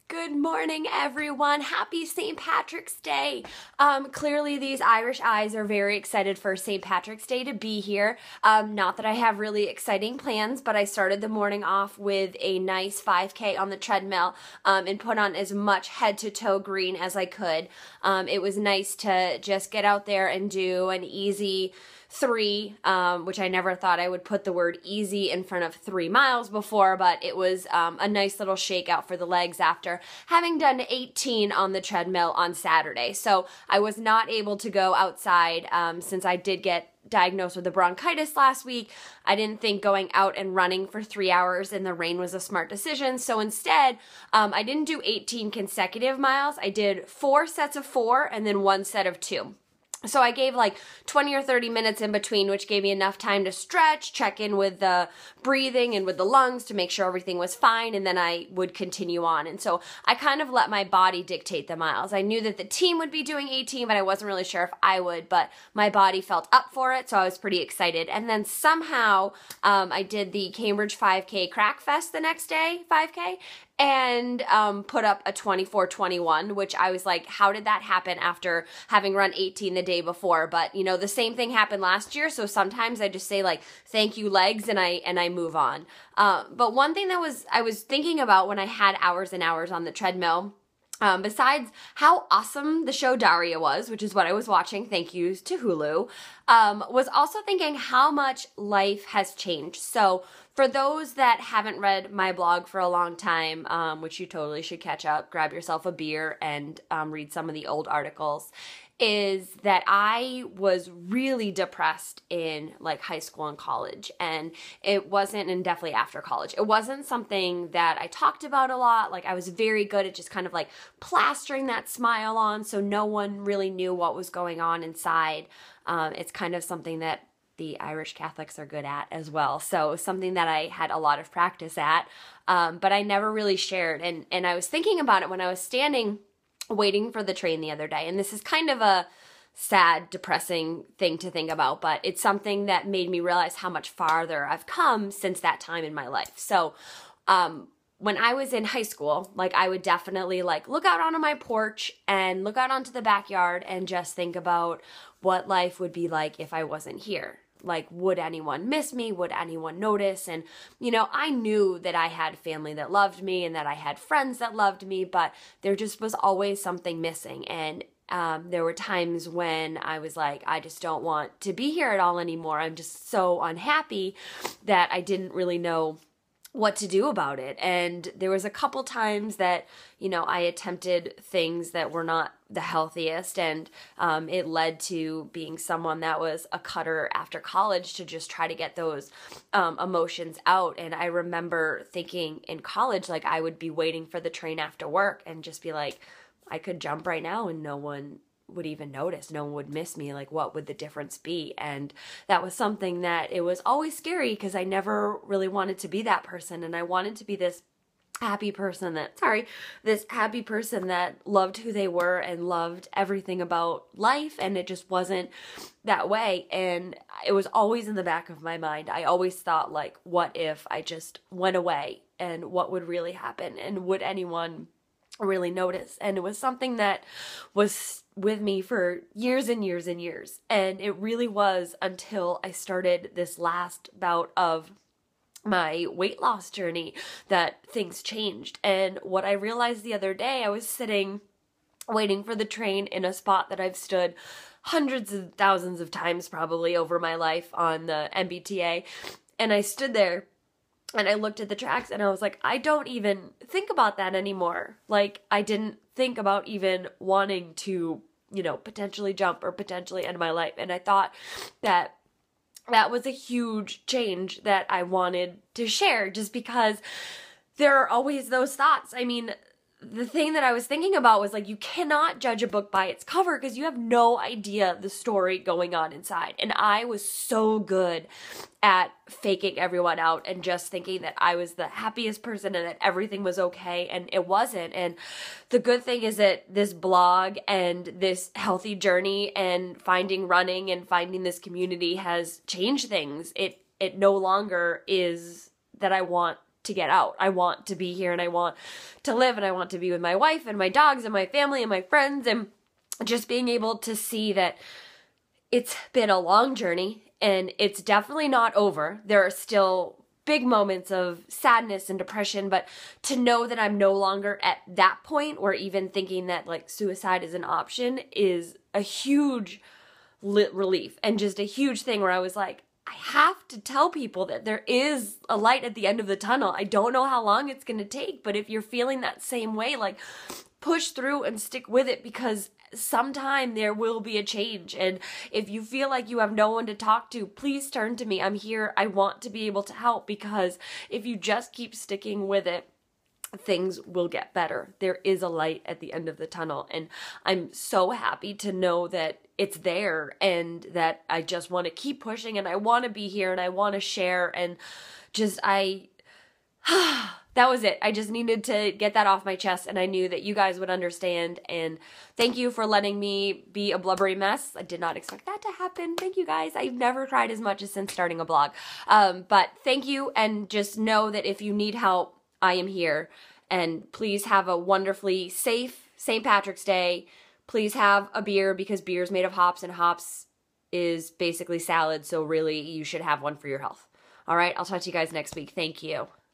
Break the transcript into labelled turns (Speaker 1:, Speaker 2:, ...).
Speaker 1: Good morning, everyone. Happy St. Patrick's Day. Clearly these Irish eyes are very excited for St. Patrick's Day to be here. Not that I have really exciting plans, but I started the morning off with a nice 5K on the treadmill and put on as much head-to-toe green as I could. It was nice to just get out there and do an easy 3, which I never thought I would put the word easy in front of 3 miles before, but it was a nice little shakeout for the legs after having done 18 on the treadmill on Saturday. So I was not able to go outside since I did get diagnosed with a bronchitis last week. I didn't think going out and running for 3 hours in the rain was a smart decision. So instead, I didn't do 18 consecutive miles. I did 4 sets of 4 and then 1 set of 2. So I gave like 20 or 30 minutes in between, which gave me enough time to stretch, check in with the breathing and with the lungs to make sure everything was fine, and then I would continue on. And so I kind of let my body dictate the miles. I knew that the team would be doing 18, but I wasn't really sure if I would, but my body felt up for it, so I was pretty excited. And then somehow I did the Cambridge 5K Crack Fest the next day, 5K, and put up a 24:21, which I was like, how did that happen after having run 18 the day before? But you know, the same thing happened last year, so sometimes I just say like, thank you legs, and I move on. But one thing that I was thinking about when I had hours and hours on the treadmill, besides how awesome the show Daria was, which is what I was watching, thank yous to Hulu, was also thinking how much life has changed. So for those that haven't read my blog for a long time, which you totally should catch up, grab yourself a beer and read some of the old articles, is that I was really depressed in like high school and college, and it wasn't, and definitely after college, it wasn't something that I talked about a lot. Like I was very good at just kind of like plastering that smile on, so no one really knew what was going on inside. It's kind of something that the Irish Catholics are good at as well. So something that I had a lot of practice at, but I never really shared. And I was thinking about it when I was standing waiting for the train the other day. And this is kind of a sad, depressing thing to think about, but it's something that made me realize how much farther I've come since that time in my life. So, when I was in high school, like I would definitely like look out onto my porch and look out onto the backyard and just think about what life would be like if I wasn't here. Like, would anyone miss me? Would anyone notice? And, you know, I knew that I had family that loved me and that I had friends that loved me, but there just was always something missing. And there were times when I was like, I just don't want to be here at all anymore. I'm just so unhappy that I didn't really know what to do about it. And there was a couple times that, you know, I attempted things that were not the healthiest, and it led to being someone that was a cutter after college to just try to get those emotions out. And I remember thinking in college, like I would be waiting for the train after work and just be like, I could jump right now and no one would even notice. No one would miss me. Like, what would the difference be? And that was something that it was always scary because I never really wanted to be that person. And I wanted to be this happy person that loved who they were and loved everything about life. And it just wasn't that way. And it was always in the back of my mind. I always thought like, what if I just went away, and what would really happen? And would anyone really notice? And it was something that was with me for years and years and years. And it really was until I started this last bout of my weight loss journey that things changed. And what I realized the other day, I was sitting waiting for the train in a spot that I've stood hundreds of thousands of times probably over my life on the MBTA. And I stood there and I looked at the tracks and I was like, I don't even think about that anymore. Like, I didn't think about even wanting to, you know, potentially jump or potentially end my life. And I thought that that was a huge change that I wanted to share, just because there are always those thoughts. I mean, the thing that I was thinking about was like, you cannot judge a book by its cover because you have no idea the story going on inside. And I was so good at faking everyone out and just thinking that I was the happiest person and that everything was okay, and it wasn't. And the good thing is that this blog and this healthy journey and finding running and finding this community has changed things. It no longer is that I want to get out. I want to be here and I want to live and I want to be with my wife and my dogs and my family and my friends, and just being able to see that it's been a long journey and it's definitely not over. There are still big moments of sadness and depression, but to know that I'm no longer at that point or even thinking that like suicide is an option is a huge relief, and just a huge thing where I was like, I have to tell people that there is a light at the end of the tunnel. I don't know how long it's going to take, but if you're feeling that same way, like push through and stick with it, because sometime there will be a change. And if you feel like you have no one to talk to, please turn to me. I'm here. I want to be able to help, because if you just keep sticking with it, things will get better. There is a light at the end of the tunnel, and I'm so happy to know that it's there and that I just want to keep pushing and I want to be here and I want to share, and just that was it. I just needed to get that off my chest, and I knew that you guys would understand, and thank you for letting me be a blubbery mess. I did not expect that to happen. Thank you guys. I've never cried as much as since starting a blog. But thank you, and just know that if you need help, I am here. And please have a wonderfully safe St. Patrick's Day. Please have a beer, because beer is made of hops, and hops is basically salad. So really, you should have one for your health. All right, I'll talk to you guys next week. Thank you.